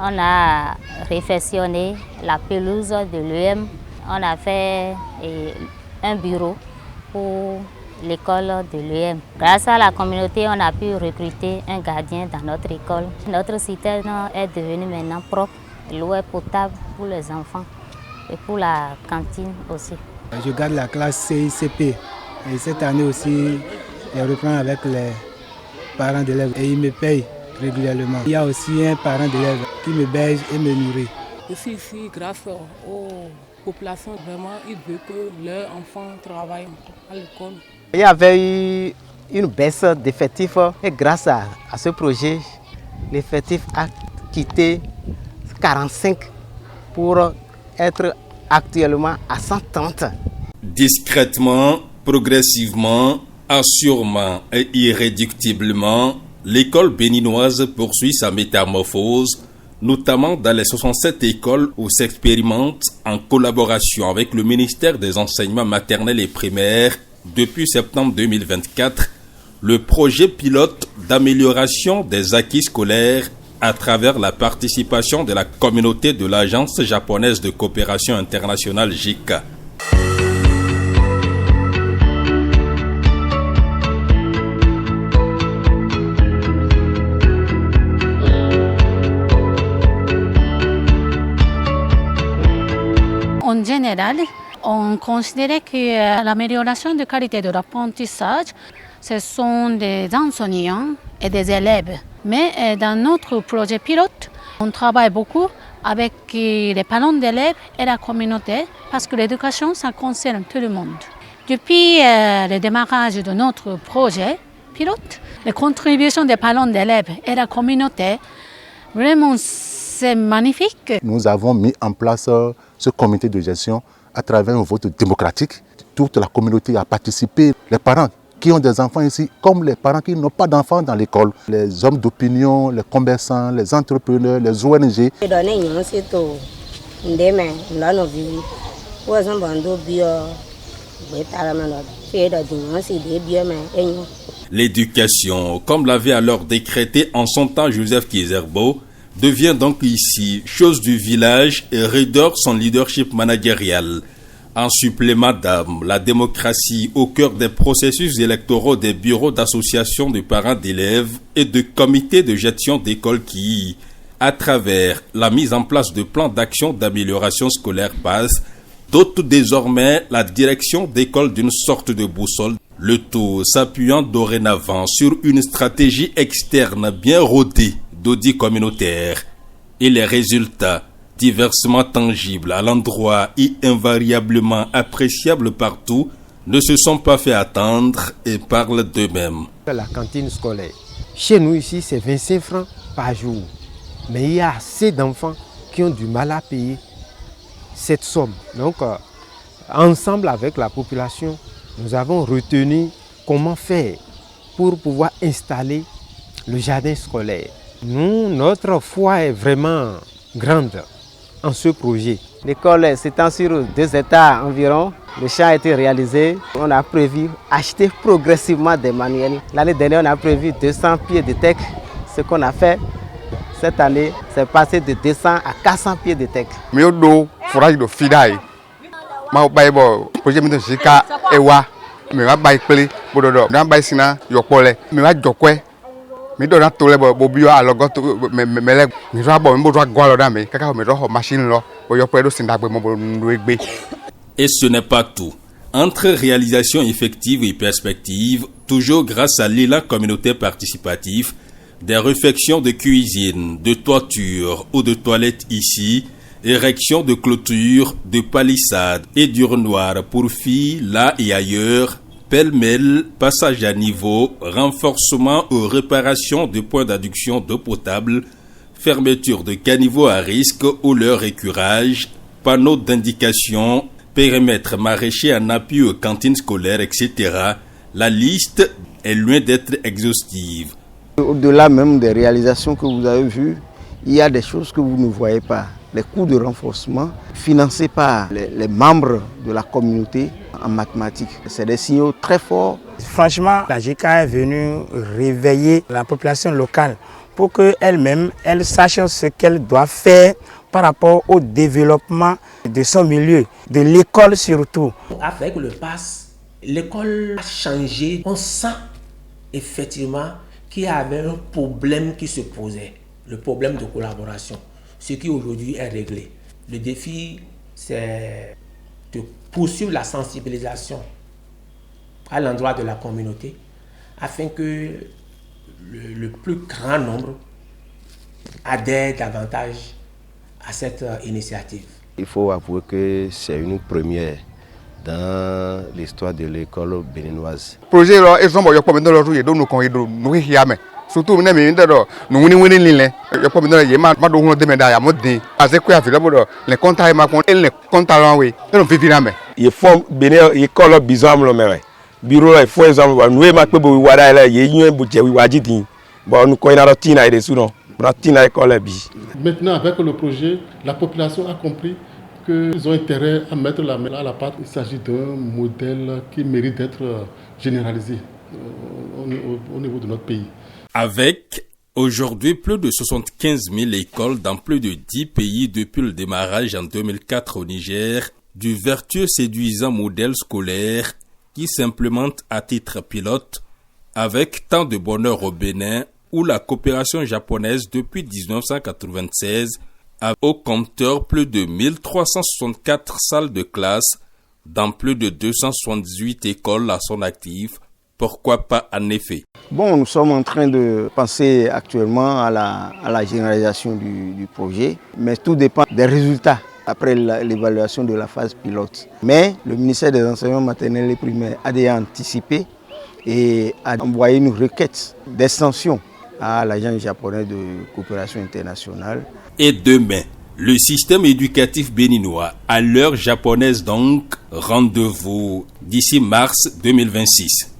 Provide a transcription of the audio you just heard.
On a réfectionné la pelouse de l'EM. On a fait un bureau pour l'école de l'EM. Grâce à la communauté, on a pu recruter un gardien dans notre école. Notre citerne est devenue maintenant propre. L'eau est potable pour les enfants et pour la cantine aussi. Je garde la classe CICP et cette année aussi, je reprends avec les parents d'élèves et ils me payent régulièrement. Il y a aussi un parent d'élève qui me berge et me nourrit. Je suis ici grâce aux populations. Vraiment, ils veulent que leurs enfants travaillent à l'école. Il y avait eu une baisse d'effectifs et grâce à ce projet, l'effectif a quitté 45 pour être actuellement à 130. Discrètement, progressivement, assurément et irréductiblement, l'école béninoise poursuit sa métamorphose, notamment dans les 67 écoles où s'expérimente en collaboration avec le ministère des Enseignements maternels et primaires depuis septembre 2024 le projet pilote d'amélioration des acquis scolaires à travers la participation de la communauté de l'Agence japonaise de coopération internationale JICA. En général, on considère que l'amélioration de qualité de l'apprentissage, ce sont des enseignants et des élèves. Mais dans notre projet pilote, on travaille beaucoup avec les parents d'élèves et la communauté parce que l'éducation, ça concerne tout le monde. Depuis le démarrage de notre projet pilote, les contributions des parents d'élèves et la communauté, vraiment, c'est magnifique. Nous avons mis en place ce comité de gestion à travers un vote démocratique. Toute la communauté a participé. Les parents qui ont des enfants ici, comme les parents qui n'ont pas d'enfants dans l'école, les hommes d'opinion, les commerçants, les entrepreneurs, les ONG. L'éducation, comme l'avait alors décrété en son temps Joseph Kizerbo, devient donc ici chose du village et redore son leadership managérial. En supplément d'âme, la démocratie au cœur des processus électoraux des bureaux d'associations de parents d'élèves et de comités de gestion d'écoles qui, à travers la mise en place de plans d'action d'amélioration scolaire passe, dotent désormais la direction d'école d'une sorte de boussole, le tout s'appuyant dorénavant sur une stratégie externe bien rodée d'audit communautaire. Et les résultats, diversement tangibles à l'endroit et invariablement appréciables partout, ne se sont pas fait attendre et parlent d'eux-mêmes. La cantine scolaire, chez nous ici, c'est 25 francs par jour. Mais il y a assez d'enfants qui ont du mal à payer cette somme. Donc, ensemble avec la population, nous avons retenu comment faire pour pouvoir installer le jardin scolaire. Nous, notre foi est vraiment grande en ce projet. L'école s'étend sur 2 hectares environ. Le champ a été réalisé. On a prévu acheter progressivement des manuels. L'année dernière, on a prévu 200 pieds de teck. Ce qu'on a fait cette année, c'est passé de 200 à 400 pieds de teck. Mais au forage de Fidaï, le projet de Jika Ewa, mais va bailler clé, bododo, dans bailler sina, yopole, mais va jokwe. Mais dans tout le bobio à l'ogot, mais je bon, me dois gualo d'ame, caca, mais je machine là, pour yopole sindabe mon rugby. Et ce n'est pas tout. Entre réalisation effective et perspective, toujours grâce à l'élan communautaire participatif, des réfections de cuisine, de toiture ou de toilettes ici, érection de clôture, de palissades et d'urnoirs pour filles là et ailleurs, pêle-mêle, passage à niveau, renforcement ou réparation de points d'adduction d'eau potable, fermeture de caniveaux à risque ou leur écurage, panneaux d'indication, périmètre maraîcher en appui aux cantines scolaires, etc. La liste est loin d'être exhaustive. Au-delà même des réalisations que vous avez vues, il y a des choses que vous ne voyez pas. Les coûts de renforcement financés par les membres de la communauté en mathématiques. C'est des signaux très forts. Franchement, la JICA est venue réveiller la population locale pour qu'elle-même, elle sache ce qu'elle doit faire par rapport au développement de son milieu, de l'école surtout. Avec le PASS, l'école a changé. On sent effectivement qu'il y avait un problème qui se posait, le problème de collaboration, ce qui aujourd'hui est réglé. Le défi, c'est de poursuivre la sensibilisation à l'endroit de la communauté afin que le plus grand nombre adhère davantage à cette initiative. Il faut avouer que c'est une première dans l'histoire de l'école béninoise. Projet là, ils ont eu combien de jours et donc nous y surtout nous n'aimons pas nous winner l'île. Il y a combien de jours ma donc de médailles à mode parce que available les contacts ma compte les contacts oui nous vivons jamais. Il faut bénir école bizarre le mais bureau il faut exemple nous ma pe bo wada là y un budget wi wajidi bon nous ko ina tina et sous non tina école bi. Maintenant avec le projet la population a compris qu'ils ont intérêt à mettre la main à la pâte. Il s'agit d'un modèle qui mérite d'être généralisé au niveau de notre pays. Avec aujourd'hui plus de 75 000 écoles dans plus de 10 pays depuis le démarrage en 2004 au Niger, du vertueux séduisant modèle scolaire qui s'implémente à titre pilote avec tant de bonheur au Bénin où la coopération japonaise depuis 1996 a au compteur plus de 1364 salles de classe dans plus de 278 écoles à son actif. Pourquoi pas en effet? Bon, nous sommes en train de penser actuellement à la généralisation du projet, mais tout dépend des résultats après l'évaluation de la phase pilote. Mais le ministère des Enseignements maternels et primaires a déjà anticipé et a envoyé une requête d'extension à l'Agence japonaise de coopération internationale. Et demain, le système éducatif béninois, à l'heure japonaise donc, rendez-vous d'ici mars 2026.